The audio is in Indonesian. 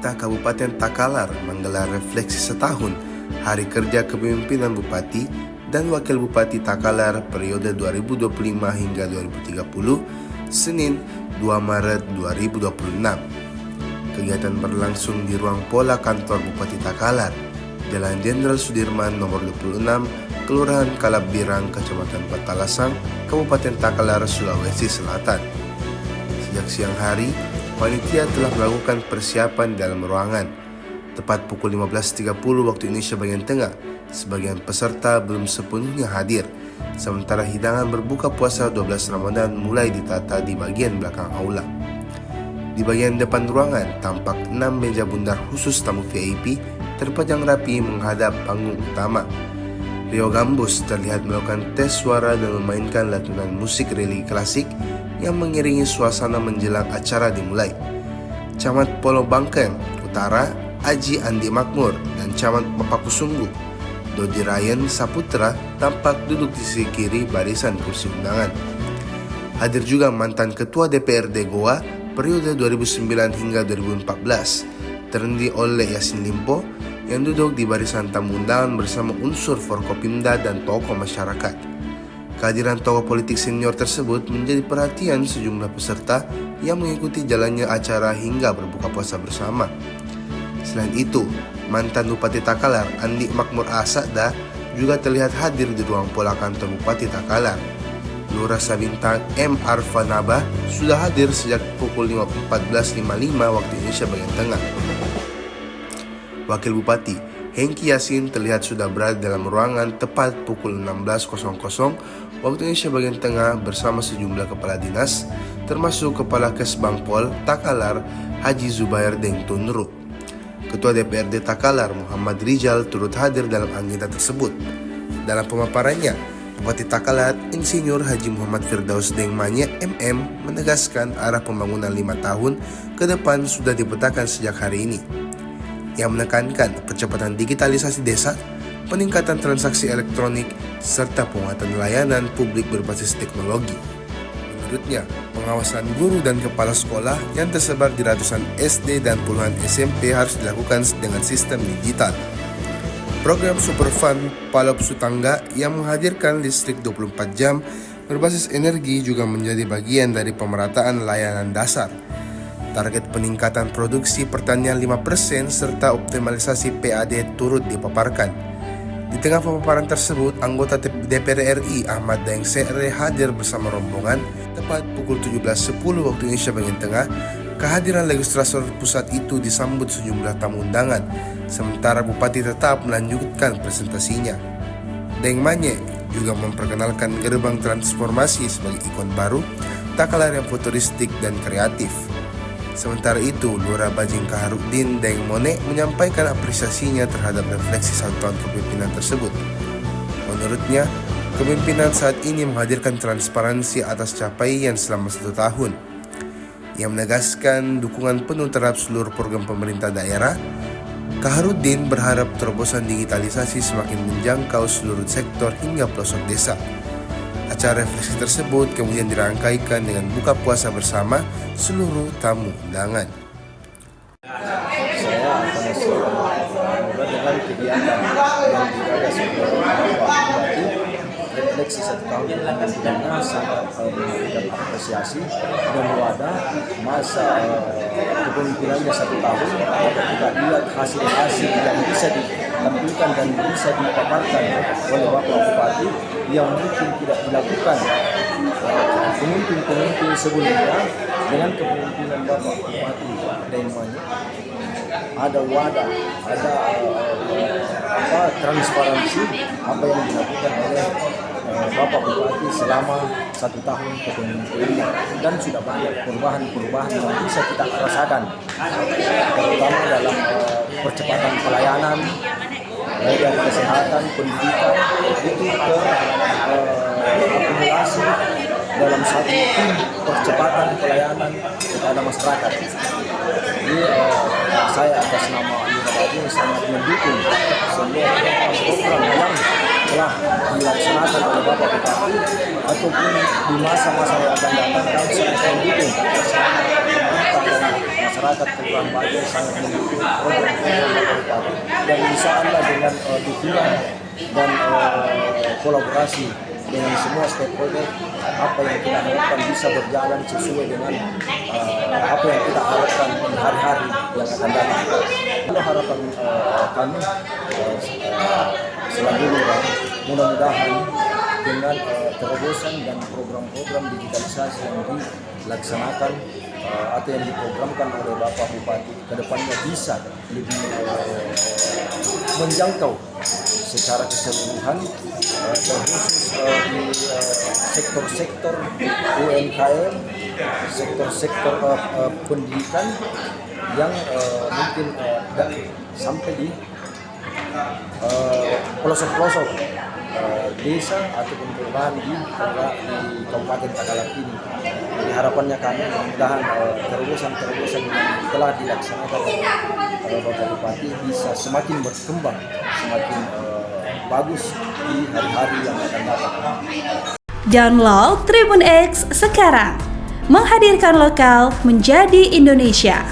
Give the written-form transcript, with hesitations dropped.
Pemerintah Kabupaten Takalar menggelar refleksi setahun Hari Kerja Kepemimpinan Bupati dan Wakil Bupati Takalar periode 2025 hingga 2030, Senin 2 Maret 2026. Kegiatan berlangsung di ruang pola kantor Bupati Takalar, Jalan Jenderal Sudirman nomor 26, Kelurahan Kalabirang, Kecamatan Petalasang, Kabupaten Takalar, Sulawesi Selatan. Sejak siang hari, panitia telah melakukan persiapan dalam ruangan. Tepat pukul 15.30 waktu Indonesia bagian tengah, sebagian peserta belum sepenuhnya hadir. Sementara hidangan berbuka puasa 12 Ramadan mulai ditata di bagian belakang aula. Di bagian depan ruangan tampak 6 meja bundar khusus tamu VIP terpajang rapi menghadap panggung utama. Rio Gambus terlihat melakukan tes suara dan memainkan lantunan musik religi klasik yang mengiringi suasana menjelang acara dimulai. Camat Polo Bangkeng Utara, Aji Andi Makmur, dan Camat Papakusunggu, Dodi Ryan Saputra tampak duduk di sisi kiri barisan kursi undangan. Hadir juga mantan Ketua DPRD Goa periode 2009 hingga 2014, Terendi Oleh Yasin Limpo, yang duduk di barisan tamu undangan bersama unsur Forkopimda dan tokoh masyarakat. Kehadiran tokoh politik senior tersebut menjadi perhatian sejumlah peserta yang mengikuti jalannya acara hingga berbuka puasa bersama. Selain itu, mantan Bupati Takalar Andi Makmur Asada juga terlihat hadir di ruang pola kantor Bupati Takalar. Lurah Sabintang M. Arfanaba sudah hadir sejak pukul 14.55 waktu Indonesia bagian tengah. Wakil Bupati Hengki Yasin terlihat sudah berada dalam ruangan tepat pukul 16.00 waktu Indonesia bagian tengah bersama sejumlah kepala dinas, termasuk Kepala Kesbangpol Takalar Haji Zubair Deng Tunru. Ketua DPRD Takalar Muhammad Rizal turut hadir dalam agenda tersebut. Dalam pemaparannya, Bupati Takalar Insinyur Haji Muhammad Firdaus Deng Manye MM menegaskan arah pembangunan 5 tahun ke depan sudah dipetakan sejak hari ini. Yang menekankan percepatan digitalisasi desa, peningkatan transaksi elektronik, serta penguatan layanan publik berbasis teknologi. Menurutnya, pengawasan guru dan kepala sekolah yang tersebar di ratusan SD dan puluhan SMP harus dilakukan dengan sistem digital. Program Superfund Palop Sutangga yang menghadirkan listrik 24 jam berbasis energi juga menjadi bagian dari pemerataan layanan dasar. Target peningkatan produksi pertanian 5% serta optimalisasi PAD turut dipaparkan. Di tengah pemaparan tersebut, anggota DPR RI Ahmad Daeng Sekre hadir bersama rombongan tepat pukul 17.10 waktu Indonesia bagian tengah. Kehadiran legislator pusat itu disambut sejumlah tamu undangan, sementara Bupati tetap melanjutkan presentasinya. Deng Manye juga memperkenalkan gerbang transformasi sebagai ikon baru Takalar yang futuristik dan kreatif. Sementara itu, Lurah Bajing Kaharudin Deng Mone menyampaikan apresiasinya terhadap refleksi 1 tahun kepemimpinan tersebut. Menurutnya, kepemimpinan saat ini menghadirkan transparansi atas capaian selama 1 tahun. Ia menegaskan dukungan penuh terhadap seluruh program pemerintah daerah. Kaharudin berharap terobosan digitalisasi semakin menjangkau seluruh sektor hingga pelosok desa. Acara refleksi tersebut kemudian dirangkaikan dengan buka puasa bersama seluruh tamu undangan. Saya akan semoga dengan kegiatan yang digagas oleh Bapak Bupati, refleksi 1 tahun kepemimpinannya sangat memberikan apresiasi dan wadah masa kepemimpinannya 1 tahun. Kita lihat hasil-hasil yang bisa ditampilkan dan bisa dipaparkan oleh Bapak Bupati yang mungkin tidak dilakukan pemimpin-pemimpin sebelumnya. Dengan kepemimpinan Bapak Bupati Deng Manye, ada wadah, ada transparansi apa yang dilakukan oleh Bapak Bupati selama 1 tahun kepemimpinannya, dan sudah banyak perubahan-perubahan yang bisa kita rasakan, terutama dalam percepatan pelayanan, baik dari kesehatan, pendidikan, itu akumulasi dalam satu tim percepatan pelayanan kepada masyarakat. Jadi saya atas nama Lurah Bajing sangat mendukung semua program yang telah dilaksanakan oleh Bapak Bupati ataupun di masa-masa yang akan datang kami sangat mendukung pemerintah dan masyarakat Kelurahan Bajau sangat mendukung program-program kabupaten, dan insya Allah dengan dukungan dan kolaborasi dengan semua stakeholder, apa yang kita harapkan bisa berjalan sesuai dengan apa yang kita harapkan di hari-hari yang akan datang. Itu harapan kami selanjutnya, mudah-mudahan dengan terobosan dan program-program digitalisasi yang dilaksanakan atau yang diprogramkan oleh Bapak Bupati, kedepannya bisa lebih menjangkau secara keseluruhan, terkhusus di sektor-sektor UMKM, sektor-sektor pendidikan yang mungkin sampai di pelosok-pelosok desa ataupun kelurahan di Kabupaten Tagalog ini. Jadi harapannya kami mudah-mudahan terobosan-terobosan yang telah dilaksanakan oleh Bapak Bupati bisa semakin berkembang, semakin bagus di hari-hari yang akan datang. Download Tribun X sekarang, menghadirkan lokal menjadi Indonesia.